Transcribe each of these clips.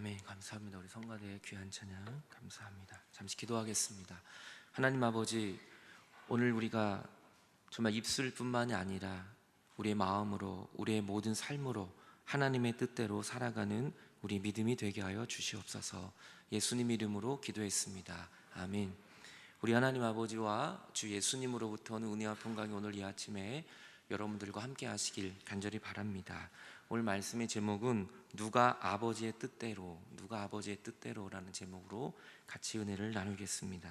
아멘. 감사합니다. 우리 성가대의 귀한 찬양 감사합니다. 잠시 기도하겠습니다. 하나님 아버지, 오늘 우리가 정말 입술뿐만이 아니라 우리의 마음으로, 우리의 모든 삶으로 하나님의 뜻대로 살아가는 우리 믿음이 되게 하여 주시옵소서. 예수님 이름으로 기도했습니다. 아멘. 우리 하나님 아버지와 주 예수님으로부터 오는 은혜와 평강이 오늘 이 아침에 여러분들과 함께 하시길 간절히 바랍니다. 오늘 말씀의 제목은 누가 아버지의 뜻대로라는 제목으로 같이 은혜를 나누겠습니다.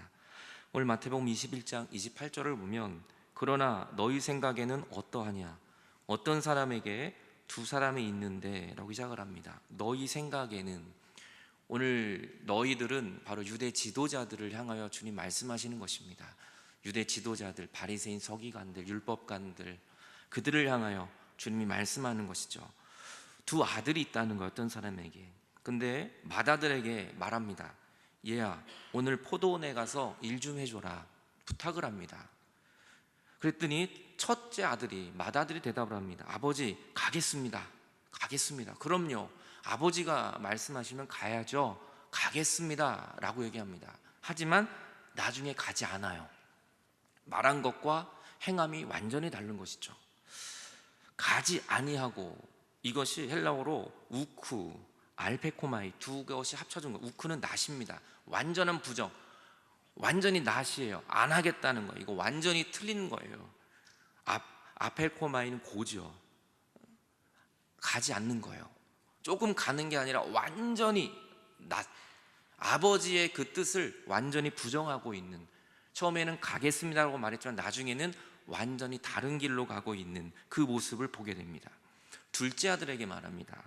오늘 마태복음 21장 28절을 보면 그러나 너희 생각에는 어떠하냐, 어떤 사람에게 두 사람이 있는데 라고 시작을 합니다. 너희 생각에는, 오늘 너희들은 바로 유대 지도자들을 향하여 주님 말씀하시는 것입니다. 유대 지도자들, 바리새인, 서기관들, 율법관들, 그들을 향하여 주님이 말씀하는 것이죠. 두 아들이 있다는 거예요, 어떤 사람에게. 근데 맏아들에게 말합니다. 얘야, 오늘 포도원에 가서 일 좀 해줘라, 부탁을 합니다. 그랬더니 첫째 아들이, 맏아들이 대답을 합니다. 아버지, 가겠습니다. 그럼요, 아버지가 말씀하시면 가야죠. 가겠습니다 라고 얘기합니다. 하지만 나중에 가지 않아요. 말한 것과 행함이 완전히 다른 것이죠. 가지 아니하고, 이것이 헬라어로 우쿠, 알페코마이 두 것이 합쳐진 거예요. 우쿠는 낫입니다. 완전한 부정, 완전히 낫이에요. 안 하겠다는 거예요. 이거 완전히 틀린 거예요. 아펠코마이는 고죠. 가지 않는 거예요. 조금 가는 게 아니라 완전히 아버지의 그 뜻을 완전히 부정하고 있는, 처음에는 가겠습니다라고 말했지만 나중에는 완전히 다른 길로 가고 있는 그 모습을 보게 됩니다. 둘째 아들에게 말합니다.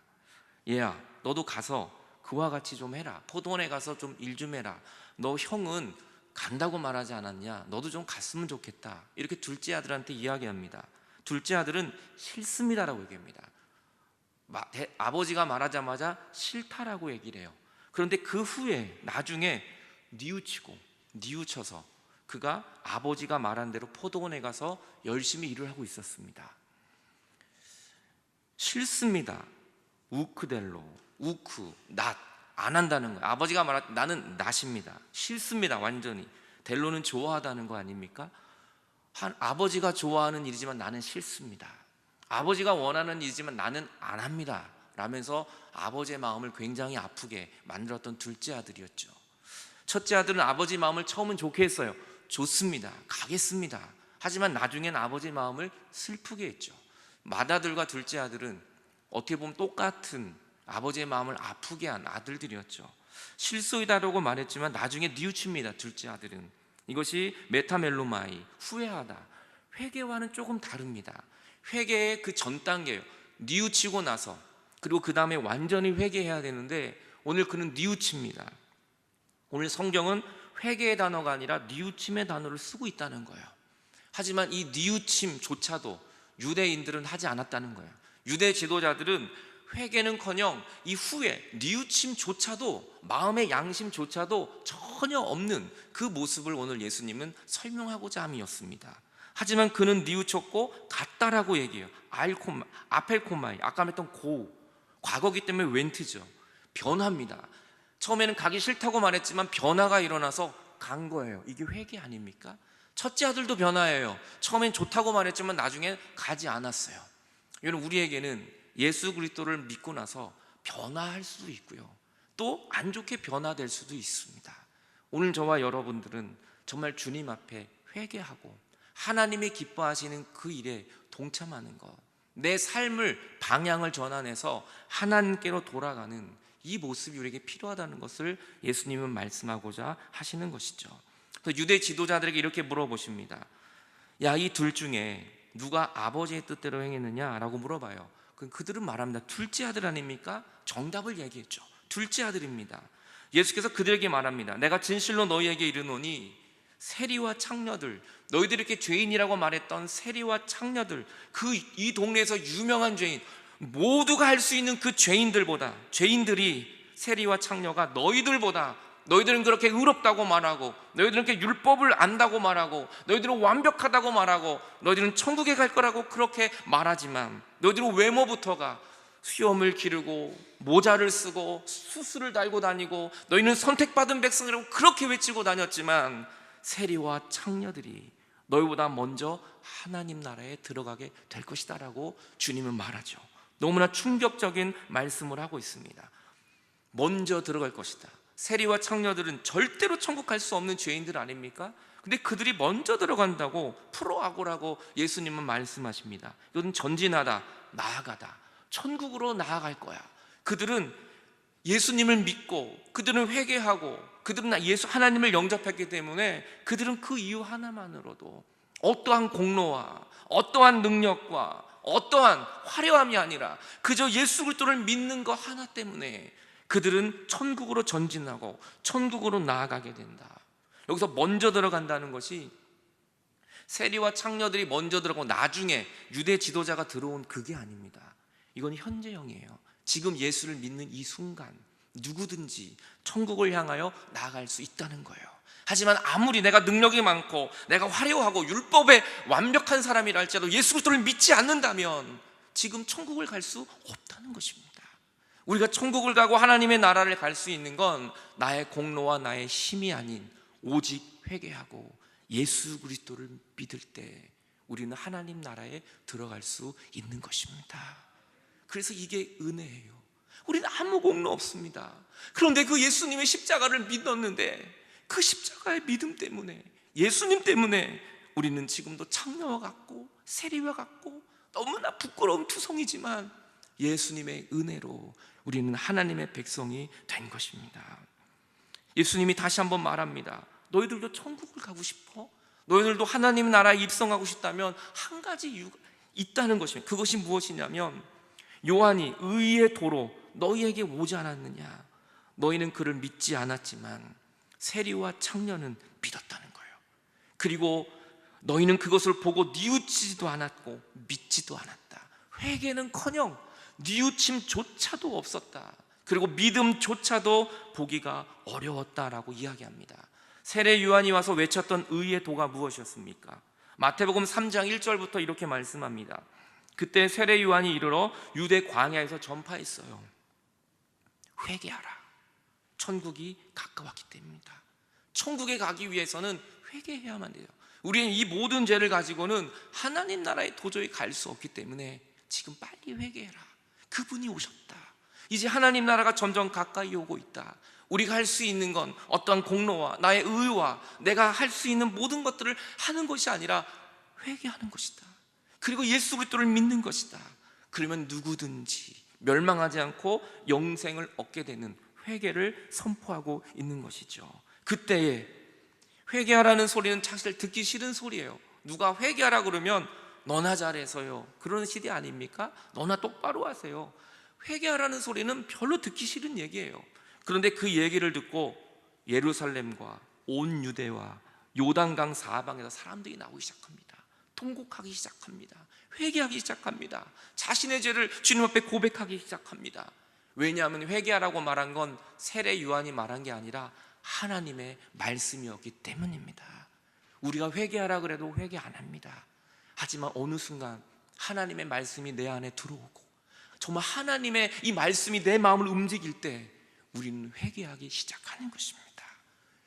얘야, 너도 가서 그와 같이 좀 해라. 포도원에 가서 좀 일 좀 해라. 너 형은 간다고 말하지 않았냐? 너도 좀 갔으면 좋겠다. 이렇게 둘째 아들한테 이야기합니다. 둘째 아들은 싫습니다라고 얘기합니다. 아버지가 말하자마자 싫다라고 얘기를 해요. 그런데 그 후에 나중에 뉘우쳐서 그가 아버지가 말한 대로 포도원에 가서 열심히 일을 하고 있었습니다. 싫습니다. 우크델로, 낫, 안 한다는 거예요. 아버지가 말한 나는 낫입니다. 싫습니다. 완전히. 델로는 좋아하다는 거 아닙니까? 아버지가 좋아하는 일이지만 나는 싫습니다. 아버지가 원하는 일이지만 나는 안 합니다 라면서 아버지의 마음을 굉장히 아프게 만들었던 둘째 아들이었죠. 첫째 아들은 아버지 마음을 처음은 좋게 했어요. 좋습니다, 가겠습니다. 하지만 나중엔 아버지 마음을 슬프게 했죠. 맏아들과 둘째 아들은 어떻게 보면 똑같은 아버지의 마음을 아프게 한 아들들이었죠. 실소이다라고 말했지만 나중에 뉘우칩니다. 둘째 아들은 이것이 메타멜로마이, 후회하다. 회개와는 조금 다릅니다. 회개의 그 전 단계예요. 뉘우치고 나서, 그리고 그 다음에 완전히 회개해야 되는데 오늘 그는 뉘우칩니다. 오늘 성경은 회개의 단어가 아니라 뉘우침의 단어를 쓰고 있다는 거예요. 하지만 이 뉘우침조차도 유대인들은 하지 않았다는 거예요. 유대 지도자들은 회개는커녕 이 후에 뉘우침조차도, 마음의 양심조차도 전혀 없는 그 모습을 오늘 예수님은 설명하고자 함이었습니다. 하지만 그는 뉘우쳤고 갔다라고 얘기해요. 아펠코마이, 아까 말했던 과거기 때문에 웬트죠. 변화입니다. 처음에는 가기 싫다고 말했지만 변화가 일어나서 간 거예요. 이게 회개 아닙니까? 첫째 아들도 변화예요. 처음엔 좋다고 말했지만 나중에 가지 않았어요. 여러분, 우리에게는 예수 그리스도를 믿고 나서 변화할 수도 있고요, 또 안 좋게 변화될 수도 있습니다. 오늘 저와 여러분들은 정말 주님 앞에 회개하고 하나님이 기뻐하시는 그 일에 동참하는 것, 내 삶을 방향을 전환해서 하나님께로 돌아가는 이 모습이 우리에게 필요하다는 것을 예수님은 말씀하고자 하시는 것이죠. 그래서 유대 지도자들에게 이렇게 물어보십니다. 야, 이 둘 중에 누가 아버지의 뜻대로 행했느냐라고 물어봐요. 그들은 말합니다. 둘째 아들 아닙니까? 정답을 얘기했죠. 둘째 아들입니다. 예수께서 그들에게 말합니다. 내가 진실로 너희에게 이르노니 세리와 창녀들, 너희들이 이렇게 죄인이라고 말했던 세리와 창녀들, 이 동네에서 유명한 죄인, 모두가 할 수 있는 그 죄인들이, 세리와 창녀가 너희들은 그렇게 의롭다고 말하고, 너희들은 그렇게 율법을 안다고 말하고, 너희들은 완벽하다고 말하고, 너희들은 천국에 갈 거라고 그렇게 말하지만, 너희들은 외모부터가 수염을 기르고 모자를 쓰고 수술을 달고 다니고 너희는 선택받은 백성이라고 그렇게 외치고 다녔지만 세리와 창녀들이 너희보다 먼저 하나님 나라에 들어가게 될 것이다 라고 주님은 말하죠. 너무나 충격적인 말씀을 하고 있습니다. 먼저 들어갈 것이다. 세리와 창녀들은 절대로 천국 갈 수 없는 죄인들 아닙니까? 근데 그들이 먼저 들어간다고 프로아고라고 예수님은 말씀하십니다. 이건 전진하다, 나아가다, 천국으로 나아갈 거야. 그들은 예수님을 믿고 그들은 회개하고 그들은 하나님을 영접했기 때문에 그들은 그 이유 하나만으로도 어떠한 공로와 어떠한 능력과 어떠한 화려함이 아니라 그저 예수 그리스도를 믿는 것 하나 때문에 그들은 천국으로 전진하고 천국으로 나아가게 된다. 여기서 먼저 들어간다는 것이 세리와 창녀들이 먼저 들어가고 나중에 유대 지도자가 들어온 그게 아닙니다. 이건 현재형이에요. 지금 예수를 믿는 이 순간 누구든지 천국을 향하여 나아갈 수 있다는 거예요. 하지만 아무리 내가 능력이 많고 내가 화려하고 율법에 완벽한 사람이라 할지라도 예수 그리스도를 믿지 않는다면 지금 천국을 갈 수 없다는 것입니다. 우리가 천국을 가고 하나님의 나라를 갈 수 있는 건 나의 공로와 나의 힘이 아닌 오직 회개하고 예수 그리스도를 믿을 때 우리는 하나님 나라에 들어갈 수 있는 것입니다. 그래서 이게 은혜예요. 우리는 아무 공로 없습니다. 그런데 그 예수님의 십자가를 믿었는데 그 십자가의 믿음 때문에 예수님 때문에 우리는 지금도 창녀와 같고 세리와 같고 너무나 부끄러운 투성이지만 예수님의 은혜로 우리는 하나님의 백성이 된 것입니다. 예수님이 다시 한번 말합니다. 너희들도 천국을 가고 싶어? 너희들도 하나님 나라에 입성하고 싶다면 한 가지 이유가 있다는 것입니다. 그것이 무엇이냐면 요한이 의의 도로 너희에게 오지 않았느냐? 너희는 그를 믿지 않았지만 세리와 창녀는 믿었다는 거예요. 그리고 너희는 그것을 보고 뉘우치지도 않았고 믿지도 않았다. 회개는커녕 뉘우침조차도 없었다. 그리고 믿음조차도 보기가 어려웠다라고 이야기합니다. 세례 요한이 와서 외쳤던 의의 도가 무엇이었습니까? 마태복음 3장 1절부터 이렇게 말씀합니다. 그때 세례 요한이 이르러 유대 광야에서 전파했어요. 회개하라. 천국이 가까웠기 때문입니다. 천국에 가기 위해서는 회개해야만 돼요. 우리는 이 모든 죄를 가지고는 하나님 나라에 도저히 갈 수 없기 때문에 지금 빨리 회개해라. 그분이 오셨다. 이제 하나님 나라가 점점 가까이 오고 있다. 우리가 할 수 있는 건 어떠한 공로와 나의 의와 내가 할 수 있는 모든 것들을 하는 것이 아니라 회개하는 것이다. 그리고 예수 그리스도를 믿는 것이다. 그러면 누구든지 멸망하지 않고 영생을 얻게 되는 회개를 선포하고 있는 것이죠. 그때에 회개하라는 소리는 사실 듣기 싫은 소리예요. 누가 회개하라 그러면 너나 잘해서요, 그런 시대 아닙니까? 너나 똑바로 하세요. 회개하라는 소리는 별로 듣기 싫은 얘기예요. 그런데 그 얘기를 듣고 예루살렘과 온 유대와 요단강 사방에서 사람들이 나오기 시작합니다. 통곡하기 시작합니다. 회개하기 시작합니다. 자신의 죄를 주님 앞에 고백하기 시작합니다. 왜냐하면 회개하라고 말한 건 세례 요한이 말한 게 아니라 하나님의 말씀이었기 때문입니다. 우리가 회개하라 그래도 회개 안 합니다. 하지만 어느 순간 하나님의 말씀이 내 안에 들어오고 정말 하나님의 이 말씀이 내 마음을 움직일 때 우리는 회개하기 시작하는 것입니다.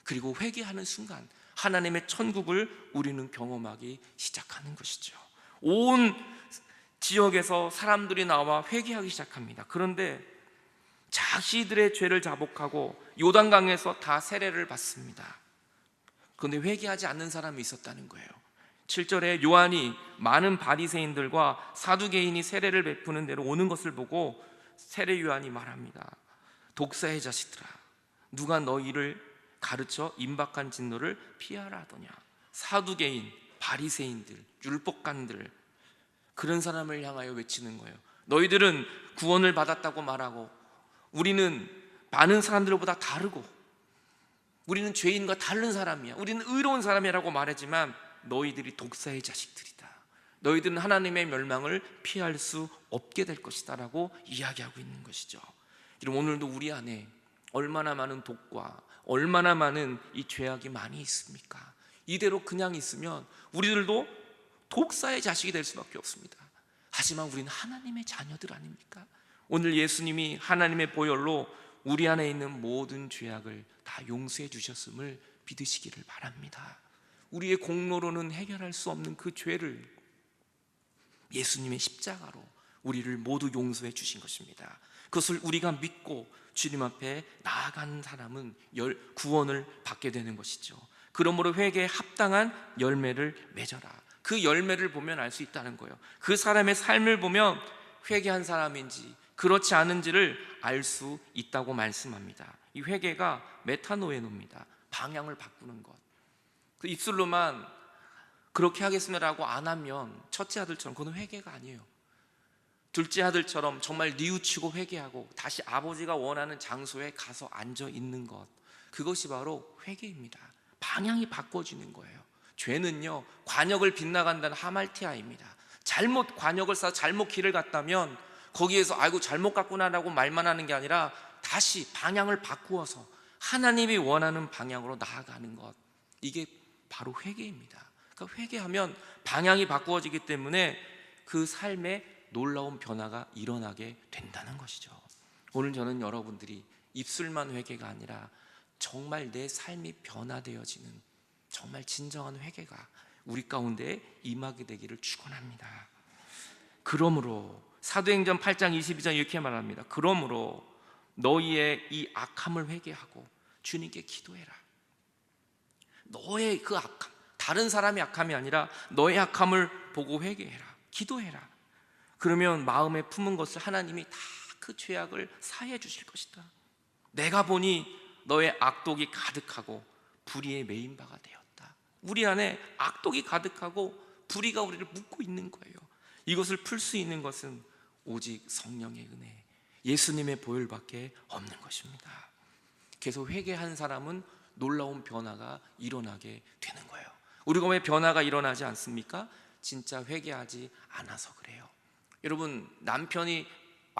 그리고 회개하는 순간 하나님의 천국을 우리는 경험하기 시작하는 것이죠. 온 지역에서 사람들이 나와 회개하기 시작합니다. 그런데 자기들의 죄를 자복하고 요단강에서 다 세례를 받습니다. 그런데 회개하지 않는 사람이 있었다는 거예요. 7절에 요한이 많은 바리새인들과 사두개인이 세례를 베푸는 데로 오는 것을 보고 세례 요한이 말합니다. 독사의 자식들아, 누가 너희를 가르쳐 임박한 진노를 피하라 하더냐. 사두개인, 바리새인들, 율법관들, 그런 사람을 향하여 외치는 거예요. 너희들은 구원을 받았다고 말하고 우리는 많은 사람들보다 다르고 우리는 죄인과 다른 사람이야, 우리는 의로운 사람이라고 말하지만 너희들이 독사의 자식들이다. 너희들은 하나님의 멸망을 피할 수 없게 될 것이다 라고 이야기하고 있는 것이죠. 여러분, 오늘도 우리 안에 얼마나 많은 독과 얼마나 많은 이 죄악이 많이 있습니까? 이대로 그냥 있으면 우리들도 독사의 자식이 될 수밖에 없습니다. 하지만 우리는 하나님의 자녀들 아닙니까? 오늘 예수님이 하나님의 보혈로 우리 안에 있는 모든 죄악을 다 용서해 주셨음을 믿으시기를 바랍니다. 우리의 공로로는 해결할 수 없는 그 죄를 예수님의 십자가로 우리를 모두 용서해 주신 것입니다. 그것을 우리가 믿고 주님 앞에 나아간 사람은 구원을 받게 되는 것이죠. 그러므로 회개에 합당한 열매를 맺어라. 그 열매를 보면 알 수 있다는 거예요. 그 사람의 삶을 보면 회개한 사람인지 그렇지 않은지를 알 수 있다고 말씀합니다. 이 회개가 메타노에노입니다. 방향을 바꾸는 것. 그 입술로만 그렇게 하겠습니다라고 안 하면 첫째 아들처럼 그건 회개가 아니에요. 둘째 아들처럼 정말 뉘우치고 회개하고 다시 아버지가 원하는 장소에 가서 앉아 있는 것, 그것이 바로 회개입니다. 방향이 바꿔지는 거예요. 죄는요, 관역을 빗나간다는 하말티아입니다. 잘못 관역을 쌓아 잘못 길을 갔다면 거기에서 아이고 잘못 갔구나라고 말만 하는 게 아니라 다시 방향을 바꾸어서 하나님이 원하는 방향으로 나아가는 것, 이게 바로 회개입니다. 그러니까 회개하면 방향이 바꾸어지기 때문에 그 삶에 놀라운 변화가 일어나게 된다는 것이죠. 오늘 저는 여러분들이 입술만 회개가 아니라 정말 내 삶이 변화되어지는 정말 진정한 회개가 우리 가운데 임하게 되기를 축원합니다. 그러므로 사도행전 8장 22절 이렇게 말합니다. 그러므로 너희의 이 악함을 회개하고 주님께 기도해라. 너의 그 악함, 다른 사람의 악함이 아니라 너의 악함을 보고 회개해라. 기도해라. 그러면 마음에 품은 것을 하나님이 다 그 죄악을 사해 주실 것이다. 내가 보니 너의 악독이 가득하고 불의에 매인 바가 되었다. 우리 안에 악독이 가득하고 불의가 우리를 묶고 있는 거예요. 이것을 풀 수 있는 것은 오직 성령의 은혜, 예수님의 보혈밖에 없는 것입니다. 계속 회개한 사람은 놀라운 변화가 일어나게 되는 거예요. 우리가 왜 변화가 일어나지 않습니까? 진짜 회개하지 않아서 그래요. 여러분, 남편이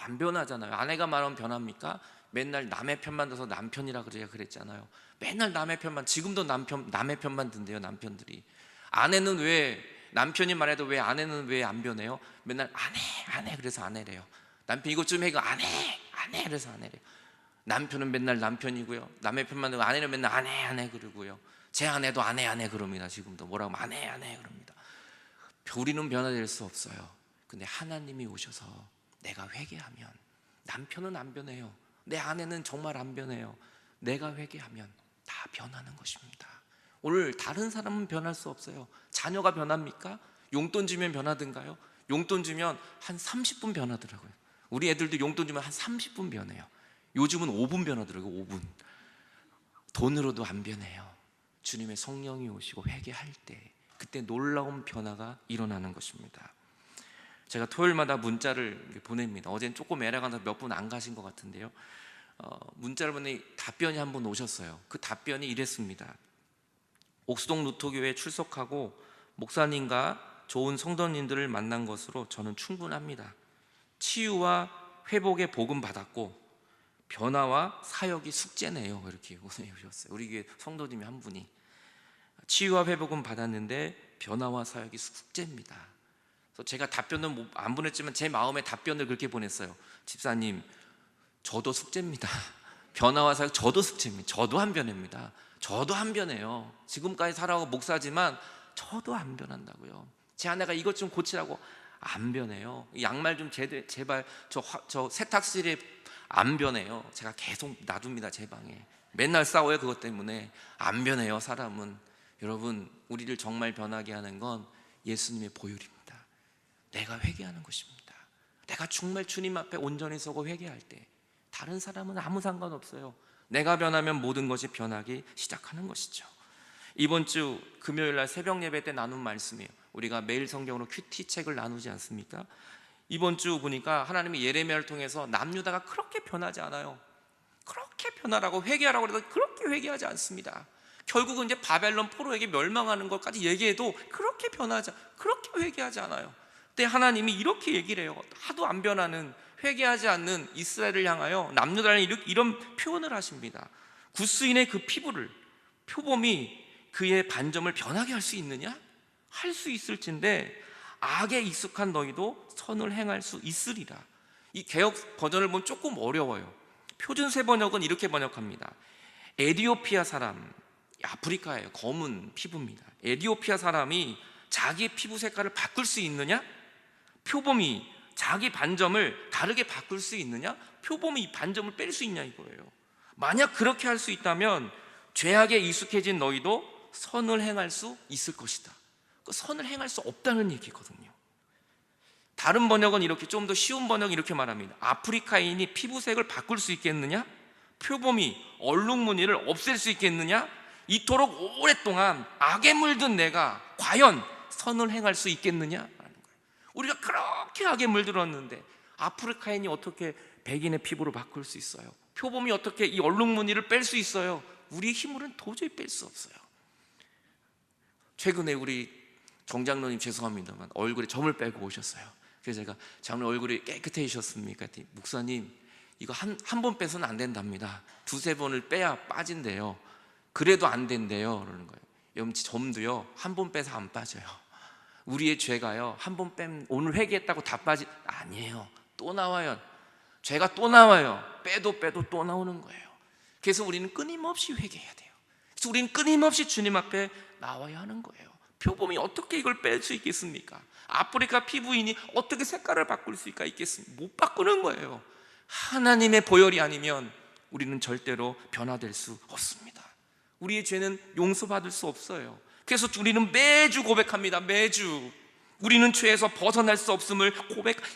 안 변하잖아요. 아내가 말하면 변합니까? 맨날 남의 편만 들어서 남편이라 그랬잖아요. 맨날 남의 편만, 지금도 남의 편만 든대요. 남편들이. 아내는 왜, 남편이 말해도 왜 아내는 왜 안 변해요? 맨날 아내 그래서 아내래요. 남편 이것 좀 해, 이거 아내 그래서 아내래요. 남편은 맨날 남편이고요, 남의 편만 들고 아내는 맨날 아내 그러고요. 제 아내도 아내 그럽니다. 지금도 뭐라고 아내 그럽니다. 우리는 변화될 수 없어요. 근데 하나님이 오셔서 내가 회개하면, 남편은 안 변해요, 내 아내는 정말 안 변해요, 내가 회개하면 다 변하는 것입니다. 오늘 다른 사람은 변할 수 없어요. 자녀가 변합니까? 용돈 주면 변하든가요? 용돈 주면 한 30분 변하더라고요. 우리 애들도 용돈 주면 한 30분 변해요. 요즘은 5분 변하더라고요. 5분. 돈으로도 안 변해요. 주님의 성령이 오시고 회개할 때, 그때 놀라운 변화가 일어나는 것입니다. 제가 토요일마다 문자를 보냅니다. 어제는 조금 애라가서 몇 분 안 가신 것 같은데요, 문자를 보니 답변이 한 분 오셨어요. 그 답변이 이랬습니다. 옥수동 루터교회에 출석하고 목사님과 좋은 성도님들을 만난 것으로 저는 충분합니다. 치유와 회복의 복음 받았고 변화와 사역이 숙제네요. 이렇게 오셨어요. 우리 교회 성도님이 한 분이 치유와 회복은 받았는데 변화와 사역이 숙제입니다. 그래서 제가 답변은 안 보냈지만 제 마음의 답변을 그렇게 보냈어요. 집사님, 저도 숙제입니다. 변화와 사역 저도 숙제입니다. 저도 안 변합니다. 저도 안 변해요. 지금까지 살아오고 목사지만 저도 안 변한다고요. 제 아내가 이것 좀 고치라고 안 변해요. 양말 좀 제발 저 세탁실에 안 변해요. 제가 계속 놔둡니다. 제 방에 맨날 싸워요. 그것 때문에 안 변해요. 사람은. 여러분, 우리를 정말 변하게 하는 건 예수님의 보혈입니다. 내가 회개하는 것입니다. 내가 정말 주님 앞에 온전히 서고 회개할 때 다른 사람은 아무 상관없어요. 내가 변하면 모든 것이 변하기 시작하는 것이죠. 이번 주 금요일 날 새벽 예배 때 나눈 말씀이에요. 우리가 매일 성경으로 큐티 책을 나누지 않습니까? 이번 주 보니까 하나님이 예레미야를 통해서 남유다가 그렇게 변하지 않아요. 그렇게 변하라고 회개하라고 해도 그렇게 회개하지 않습니다. 결국은 이제 바벨론 포로에게 멸망하는 것까지 얘기해도 그렇게 그렇게 회개하지 않아요. 그때 하나님이 이렇게 얘기를 해요. 하도 안 변하는, 회개하지 않는 이스라엘을 향하여 남유다는 이런 표현을 하십니다. 구스인의 그 피부를, 표범이 그의 반점을 변하게 할 수 있느냐? 할 수 있을진데 악에 익숙한 너희도 선을 행할 수 있으리라. 이 개역 버전을 보면 조금 어려워요. 표준세 번역은 이렇게 번역합니다. 에디오피아 사람, 아프리카예요. 검은 피부입니다. 에디오피아 사람이 자기 피부 색깔을 바꿀 수 있느냐? 표범이 자기 반점을 다르게 바꿀 수 있느냐? 표범이 이 반점을 뺄 수 있냐 이거예요. 만약 그렇게 할 수 있다면 죄악에 익숙해진 너희도 선을 행할 수 있을 것이다. 그 선을 행할 수 없다는 얘기거든요. 다른 번역은 이렇게, 좀 더 쉬운 번역은 이렇게 말합니다. 아프리카인이 피부색을 바꿀 수 있겠느냐? 표범이 얼룩무늬를 없앨 수 있겠느냐? 이토록 오랫동안 악에 물든 내가 과연 선을 행할 수 있겠느냐라는 거예요. 우리가 그렇게 악에 물들었는데 아프리카인이 어떻게 백인의 피부를 바꿀 수 있어요? 표범이 어떻게 이 얼룩무늬를 뺄 수 있어요? 우리의 힘으로는 도저히 뺄 수 없어요. 최근에 우리 정장로님, 죄송합니다만 얼굴에 점을 빼고 오셨어요. 그래서 제가 장로님 얼굴이 깨끗해지셨습니까? 목사님, 이거 한 번 빼서는 안 된답니다. 두세 번을 빼야 빠진대요. 그래도 안 된대요. 그러는 거예요. 여러분, 점도요, 한 번 빼서 안 빠져요. 우리의 죄가요, 한 번 빼면 오늘 회개했다고 다 아니에요. 또 나와요. 죄가 또 나와요. 빼도 또 나오는 거예요. 그래서 우리는 끊임없이 회개해야 돼요. 그래서 우리는 끊임없이 주님 앞에 나와야 하는 거예요. 표범이 어떻게 이걸 뺄 수 있겠습니까? 아프리카 피부인이 어떻게 색깔을 바꿀 수가 있겠습니까? 못 바꾸는 거예요. 하나님의 보혈이 아니면 우리는 절대로 변화될 수 없습니다. 우리의 죄는 용서받을 수 없어요. 그래서 우리는 매주 고백합니다. 매주 우리는 죄에서 벗어날 수 없음을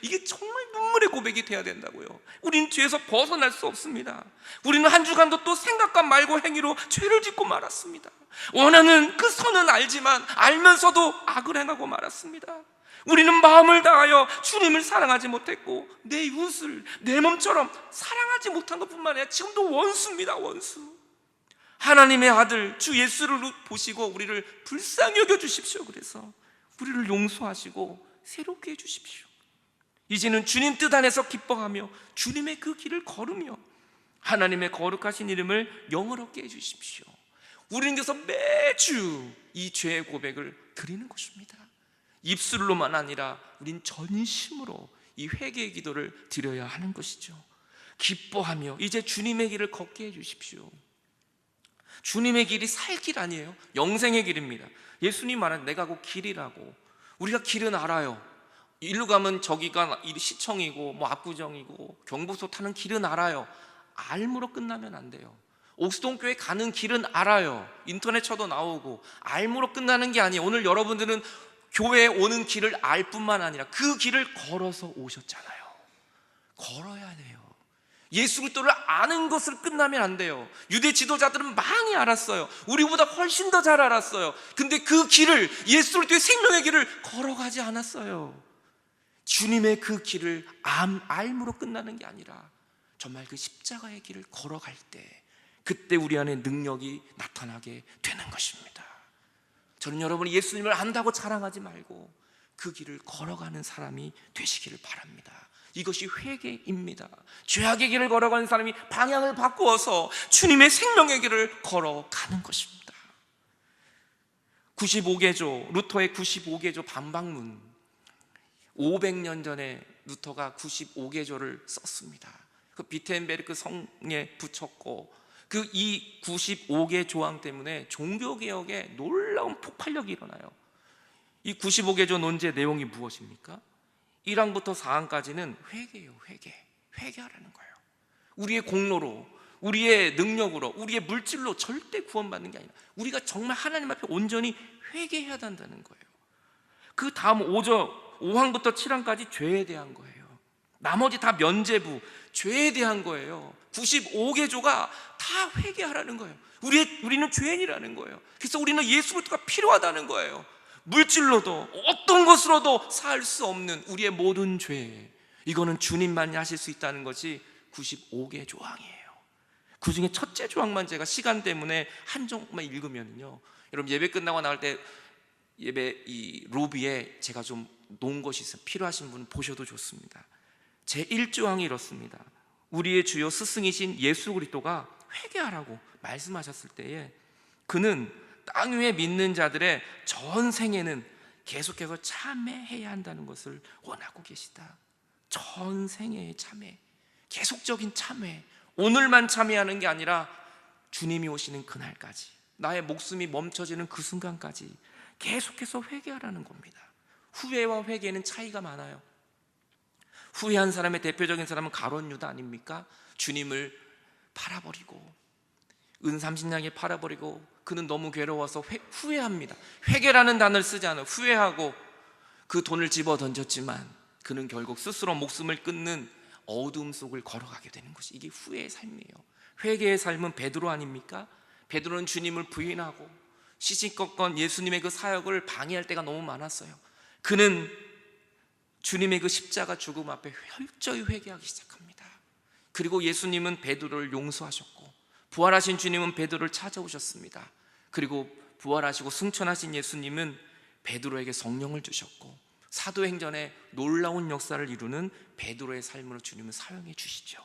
이게 정말 눈물의 고백이 돼야 된다고요. 우리는 죄에서 벗어날 수 없습니다. 우리는 한 주간도 또 생각과 말과 행위로 죄를 짓고 말았습니다. 원하는 그 선은 알지만 알면서도 악을 행하고 말았습니다. 우리는 마음을 다하여 주님을 사랑하지 못했고 내 이웃을 내 몸처럼 사랑하지 못한 것뿐만 아니라 지금도 원수입니다. 원수. 하나님의 아들 주 예수를 보시고 우리를 불쌍히 여겨주십시오. 그래서 우리를 용서하시고 새롭게 해주십시오. 이제는 주님 뜻 안에서 기뻐하며 주님의 그 길을 걸으며 하나님의 거룩하신 이름을 영어롭게 해주십시오. 우리는 그래서 매주 이 죄의 고백을 드리는 것입니다. 입술로만 아니라 우린 전심으로 이 회개의 기도를 드려야 하는 것이죠. 기뻐하며 이제 주님의 길을 걷게 해주십시오. 주님의 길이 살 길 아니에요. 영생의 길입니다. 예수님 말한 내가 곧 길이라고. 우리가 길은 알아요. 일로 가면 저기가 시청이고 뭐 압구정이고 경부소 타는 길은 알아요. 알므로 끝나면 안 돼요. 옥수동교회 가는 길은 알아요. 인터넷 쳐도 나오고. 알므로 끝나는 게 아니에요. 오늘 여러분들은 교회에 오는 길을 알 뿐만 아니라 그 길을 걸어서 오셨잖아요. 걸어야 돼요. 예수 그리스도를 아는 것을 끝나면 안 돼요. 유대 지도자들은 많이 알았어요. 우리보다 훨씬 더 잘 알았어요. 근데 그 길을, 예수 그리스도의 생명의 길을 걸어가지 않았어요. 주님의 그 길을 알므로 끝나는 게 아니라 정말 그 십자가의 길을 걸어갈 때 그때 우리 안에 능력이 나타나게 되는 것입니다. 저는 여러분이 예수님을 안다고 자랑하지 말고 그 길을 걸어가는 사람이 되시기를 바랍니다. 이것이 회개입니다. 죄악의 길을 걸어가는 사람이 방향을 바꾸어서 주님의 생명의 길을 걸어가는 것입니다. 95개조, 루터의 95개조 반박문, 500년 전에 루터가 95개조를 썼습니다. 그 비텐베르크 성에 붙였고 그 이 95개 조항 때문에 종교개혁에 놀라운 폭발력이 일어나요. 이 95개조 논제의 내용이 무엇입니까? 1항부터 4항까지는 회개예요. 회개하라는 거예요. 우리의 공로로, 우리의 능력으로, 우리의 물질로 절대 구원받는 게 아니라 우리가 정말 하나님 앞에 온전히 회개해야 한다는 거예요. 그 다음 5항부터 7항까지 죄에 대한 거예요. 나머지 다 면죄부, 죄에 대한 거예요. 95개조가 다 회개하라는 거예요. 우리는 죄인이라는 거예요. 그래서 우리는 예수 그리스도가 필요하다는 거예요. 물질로도 어떤 것으로도 살 수 없는 우리의 모든 죄, 이거는 주님만이 하실 수 있다는 것이 95개 조항이에요. 그 중에 첫째 조항만 제가 시간 때문에 한 조만 읽으면요, 여러분 예배 끝나고 나올 때 예배 이 로비에 제가 좀 놓은 것이 있어요. 필요하신 분 보셔도 좋습니다. 제 1조항이 이렇습니다. 우리의 주요 스승이신 예수 그리스도가 회개하라고 말씀하셨을 때에 그는 땅 위에 믿는 자들의 전생에는 계속해서 참회해야 한다는 것을 원하고 계시다. 전생애의 참회, 계속적인 참회, 오늘만 참회하는 게 아니라 주님이 오시는 그날까지, 나의 목숨이 멈춰지는 그 순간까지 계속해서 회개하라는 겁니다. 후회와 회개는 차이가 많아요. 후회한 사람의 대표적인 사람은 가룟 유다 아닙니까? 주님을 팔아버리고, 은 30냥에 팔아버리고, 그는 너무 괴로워서 후회합니다. 회개라는 단어를 쓰지 않아요. 후회하고 그 돈을 집어 던졌지만 그는 결국 스스로 목숨을 끊는 어둠 속을 걸어가게 되는 것이, 이게 후회의 삶이에요. 회개의 삶은 베드로 아닙니까? 베드로는 주님을 부인하고 시시껏건 예수님의 그 사역을 방해할 때가 너무 많았어요. 그는 주님의 그 십자가 죽음 앞에 철저히 회개하기 시작합니다. 그리고 예수님은 베드로를 용서하셨고, 부활하신 주님은 베드로를 찾아오셨습니다. 그리고 부활하시고 승천하신 예수님은 베드로에게 성령을 주셨고, 사도행전에 놀라운 역사를 이루는 베드로의 삶으로 주님은 사용해 주시죠.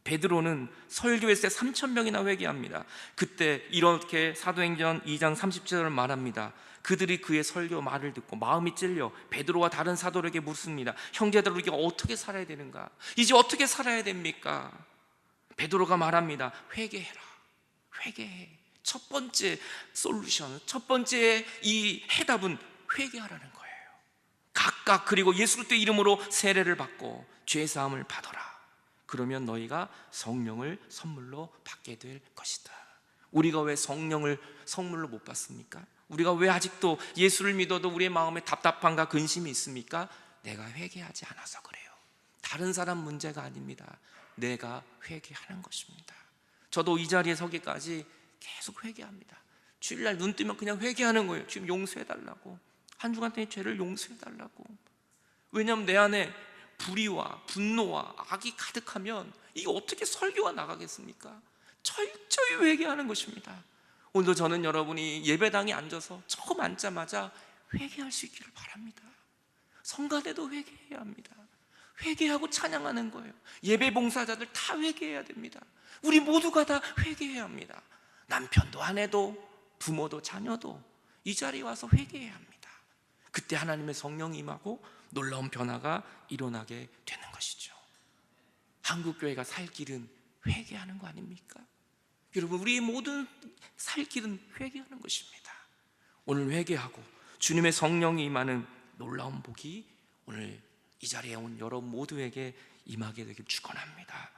베드로는 설교했을 때 3,000명이나 회개합니다. 그때 이렇게 사도행전 2장 30절을 말합니다. 그들이 그의 설교 말을 듣고 마음이 찔려 베드로와 다른 사도에게 묻습니다. 형제들, 우리가 어떻게 살아야 되는가? 이제 어떻게 살아야 됩니까? 베드로가 말합니다. 회개해라. 회개해. 첫 번째 솔루션, 첫 번째 이 해답은 회개하라는 거예요. 각각, 그리고 예수 그리스도의 이름으로 세례를 받고 죄 사함을 받아라. 그러면 너희가 성령을 선물로 받게 될 것이다. 우리가 왜 성령을 선물로 못 받습니까? 우리가 왜 아직도 예수를 믿어도 우리의 마음에 답답함과 근심이 있습니까? 내가 회개하지 않아서 그래요. 다른 사람 문제가 아닙니다. 내가 회개하는 것입니다. 저도 이 자리에 서기까지 계속 회개합니다. 주일날 눈 뜨면 그냥 회개하는 거예요. 지금 용서해달라고, 한 주간 동안 죄를 용서해달라고. 왜냐하면 내 안에 불의와 분노와 악이 가득하면 이게 어떻게 설교가 나가겠습니까? 철저히 회개하는 것입니다. 오늘도 저는 여러분이 예배당에 앉아서 처음 앉자마자 회개할 수 있기를 바랍니다. 성가대도 회개해야 합니다. 회개하고 찬양하는 거예요. 예배 봉사자들 다 회개해야 됩니다. 우리 모두가 다 회개해야 합니다. 남편도 아내도 부모도 자녀도 이 자리에 와서 회개해야 합니다. 그때 하나님의 성령이 임하고 놀라운 변화가 일어나게 되는 것이죠. 한국교회가 살 길은 회개하는 거 아닙니까? 여러분, 우리의 모든 살 길은 회개하는 것입니다. 오늘 회개하고 주님의 성령이 임하는 놀라운 복이 오늘 이 자리에 온 여러분 모두에게 임하게 되길 축원합니다.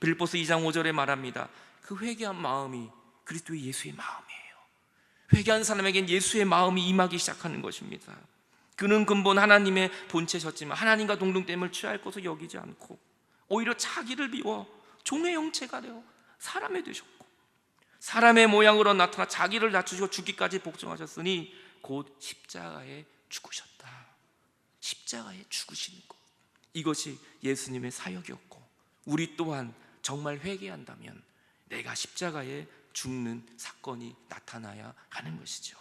빌립보서 2장 5절에 말합니다. 그 회개한 마음이 그리스도의 예수의 마음이에요. 회개한 사람에겐 예수의 마음이 임하기 시작하는 것입니다. 그는 근본 하나님의 본체셨지만 하나님과 동등됨을 취할 것을 여기지 않고 오히려 자기를 비워 종의 형체가 되어 사람이 되셨고, 사람의 모양으로 나타나 자기를 낮추시고 죽기까지 복종하셨으니 곧 십자가에 죽으셨다. 십자가에 죽으시는 것, 이것이 예수님의 사역이었고, 우리 또한 정말 회개한다면 내가 십자가에 죽는 사건이 나타나야 하는 것이죠.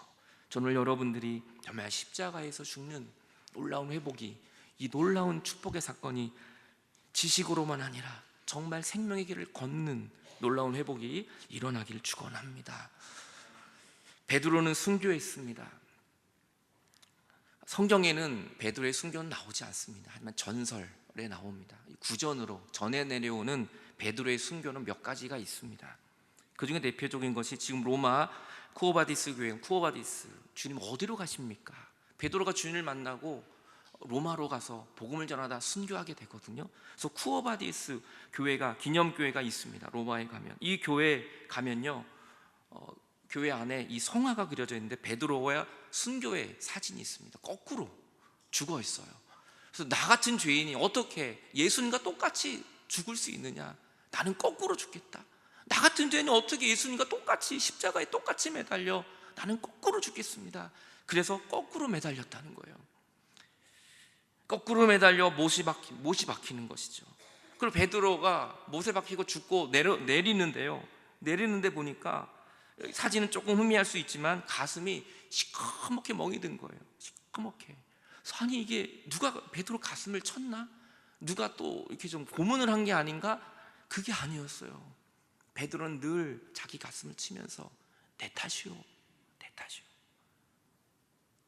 저는 여러분들이 정말 십자가에서 죽는 놀라운 회복이, 이 놀라운 축복의 사건이 지식으로만 아니라 정말 생명의 길을 걷는 놀라운 회복이 일어나기를 축원합니다. 베드로는 순교했습니다. 성경에는 베드로의 순교는 나오지 않습니다. 하지만 전설에 나옵니다. 구전으로 전해 내려오는 베드로의 순교는 몇 가지가 있습니다. 그 중에 대표적인 것이 지금 로마 쿠오바디스 교회, 쿠오바디스, 주님 어디로 가십니까? 베드로가 주님을 만나고 로마로 가서 복음을 전하다 순교하게 되거든요. 그래서 쿠오바디스 교회가, 기념교회가 있습니다. 로마에 가면, 이 교회에 가면요, 교회 안에 이 성화가 그려져 있는데 베드로와 순교의 사진이 있습니다. 거꾸로 죽어 있어요. 그래서 나 같은 죄인이 어떻게 예수님과 똑같이 죽을 수 있느냐? 나는 거꾸로 죽겠다. 나 같은 죄인이 어떻게 예수님과 똑같이 십자가에 똑같이 매달려? 나는 거꾸로 죽겠습니다. 그래서 거꾸로 매달렸다는 거예요. 거꾸로 매달려 못이 박히는 것이죠. 그리고 베드로가 못에 박히고 죽고 내리는데요, 내리는데 보니까 사진은 조금 희미할 수 있지만 가슴이 시커멓게 멍이 든 거예요. 시커멓게. 아니, 이게 누가 베드로 가슴을 쳤나? 누가 또 이렇게 좀 고문을 한 게 아닌가? 그게 아니었어요. 베드로는 늘 자기 가슴을 치면서 내 탓이요, 내 탓이요.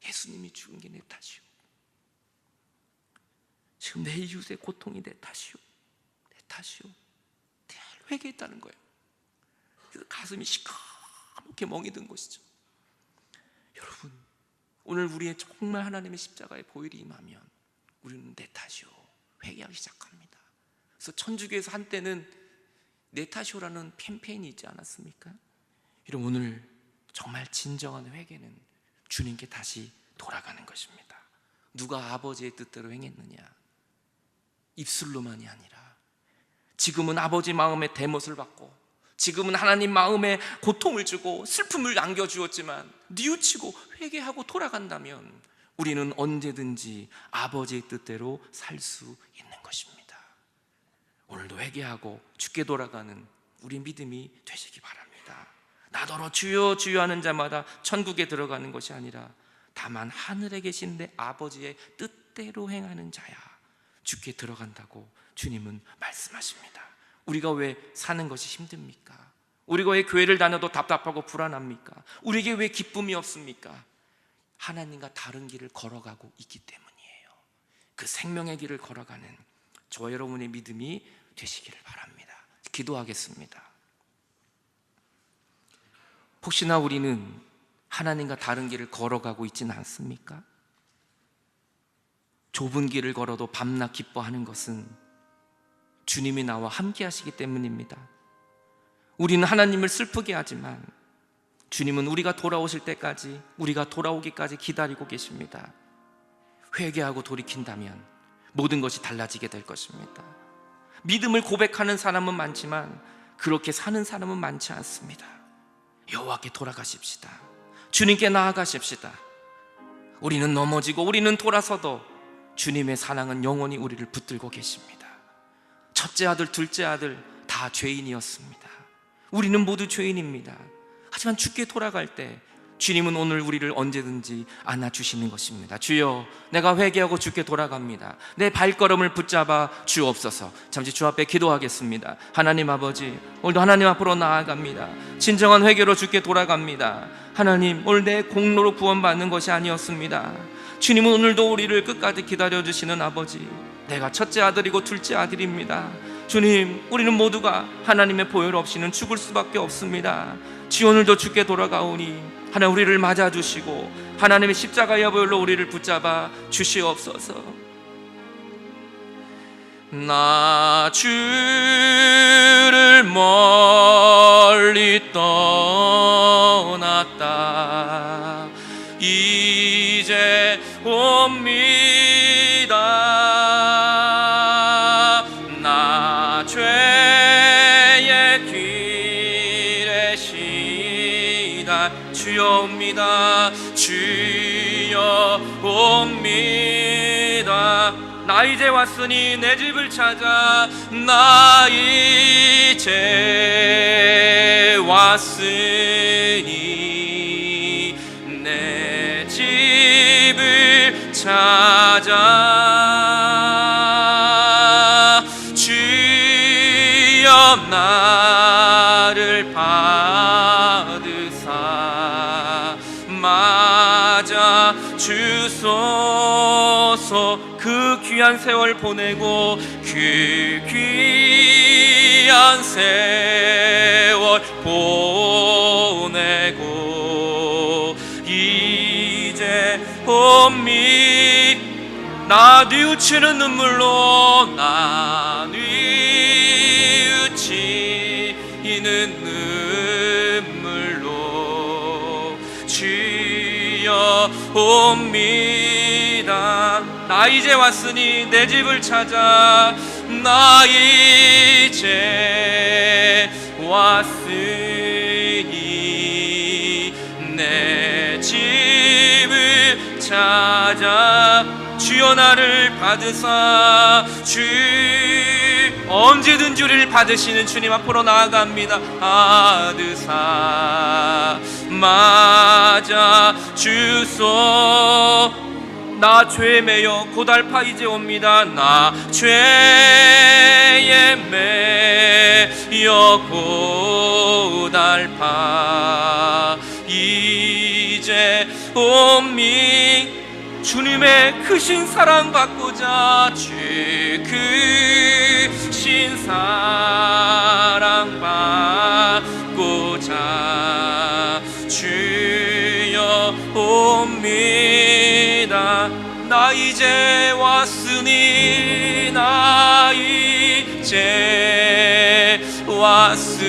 예수님이 죽은 게 내 탓이요. 지금 내 이웃의 고통이 내 탓이오, 내 탓이오. 늘 회개했다는 거예요. 그래서 가슴이 시커멓게 멍이 든 것이죠. 여러분, 오늘 우리의 정말 하나님의 십자가의 보혈이 임하면 우리는 내 탓이오 회개하기 시작합니다. 그래서 천주교에서 한때는 내 탓이오라는 캠페인이 있지 않았습니까? 여러분, 오늘 정말 진정한 회개는 주님께 다시 돌아가는 것입니다. 누가 아버지의 뜻대로 행했느냐? 입술로만이 아니라 지금은 아버지 마음에 대못을 받고, 지금은 하나님 마음에 고통을 주고 슬픔을 안겨주었지만 뉘우치고 회개하고 돌아간다면 우리는 언제든지 아버지의 뜻대로 살 수 있는 것입니다. 오늘도 회개하고 주께 돌아가는 우리 믿음이 되시기 바랍니다. 나더러 주여 주여 하는 자마다 천국에 들어가는 것이 아니라 다만 하늘에 계신 내 아버지의 뜻대로 행하는 자야 주께 들어간다고 주님은 말씀하십니다. 우리가 왜 사는 것이 힘듭니까? 우리가 왜 교회를 다녀도 답답하고 불안합니까? 우리에게 왜 기쁨이 없습니까? 하나님과 다른 길을 걸어가고 있기 때문이에요. 그 생명의 길을 걸어가는 저와 여러분의 믿음이 되시기를 바랍니다. 기도하겠습니다. 혹시나 우리는 하나님과 다른 길을 걸어가고 있지는 않습니까? 좁은 길을 걸어도 밤낮 기뻐하는 것은 주님이 나와 함께 하시기 때문입니다. 우리는 하나님을 슬프게 하지만 주님은 우리가 돌아오실 때까지, 우리가 돌아오기까지 기다리고 계십니다. 회개하고 돌이킨다면 모든 것이 달라지게 될 것입니다. 믿음을 고백하는 사람은 많지만 그렇게 사는 사람은 많지 않습니다. 여호와께 돌아가십시다. 주님께 나아가십시다. 우리는 넘어지고 우리는 돌아서도 주님의 사랑은 영원히 우리를 붙들고 계십니다. 첫째 아들, 둘째 아들 다 죄인이었습니다. 우리는 모두 죄인입니다. 하지만 주께 돌아갈 때 주님은 오늘 우리를 언제든지 안아주시는 것입니다. 주여, 내가 회개하고 주께 돌아갑니다. 내 발걸음을 붙잡아 주옵소서. 잠시 주 앞에 기도하겠습니다. 하나님 아버지, 오늘도 하나님 앞으로 나아갑니다. 진정한 회개로 주께 돌아갑니다. 하나님, 오늘 내 공로로 구원받는 것이 아니었습니다. 주님은 오늘도 우리를 끝까지 기다려주시는 아버지, 내가 첫째 아들이고 둘째 아들입니다. 주님, 우리는 모두가 하나님의 보혈 없이는 죽을 수밖에 없습니다. 주 오늘도 주께 돌아가오니 하나님 우리를 맞아주시고 하나님의 십자가의 보혈로 우리를 붙잡아 주시옵소서. 나 주를 멀리 떠났다 이제 옵니다. 나 죄의 길에 시다 주여 옵니다. 주여 옵니다. 나 이제 왔으니 내 집을 찾아 나 이제 왔으니 내 집을 찾아 주여 나를 받으사 맞아 주소서. 그 귀한 세월 보내고 그 귀한 세월 보내고 이제 옵니다. 나 뉘우치는 눈물로 나 뉘우치는 눈물로 주여 옵니다. 나 이제 왔으니 내 집을 찾아 나 이제 왔으니 내 집을 찾아 주여 나를 받으사 주 언제든지 우리를 받으시는 주님 앞으로 나아갑니다. 받으사 맞아 주소. 나 죄에 매여 고달파 이제 옵니다. 나 죄에 매여 고달파 이제 옵니다. 주님의 크신 사랑 받고자, 주의 크신 사랑 받고자 주여 옵니다. 나 이제 왔으니, 나 이제 왔으니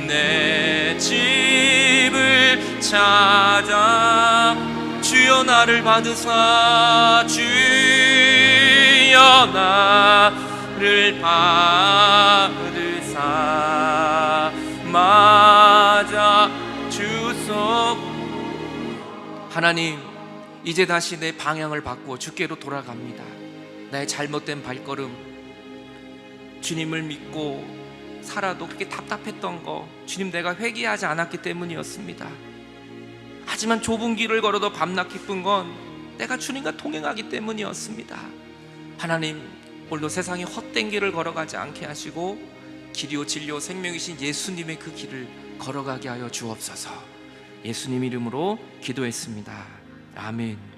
내 집을 찾아 주여 나를 받으사, 주여 나를 받으사 맞아 주소. 하나님, 이제 다시 내 방향을 바꾸어 주께로 돌아갑니다. 나의 잘못된 발걸음, 주님을 믿고 살아도 그렇게 답답했던 거 주님 내가 회개하지 않았기 때문이었습니다. 하지만 좁은 길을 걸어도 밤낮 기쁜 건 내가 주님과 동행하기 때문이었습니다. 하나님, 오늘도 세상에 헛된 길을 걸어가지 않게 하시고 길이요 진리요 생명이신 예수님의 그 길을 걸어가게 하여 주옵소서. 예수님 이름으로 기도했습니다. 아멘.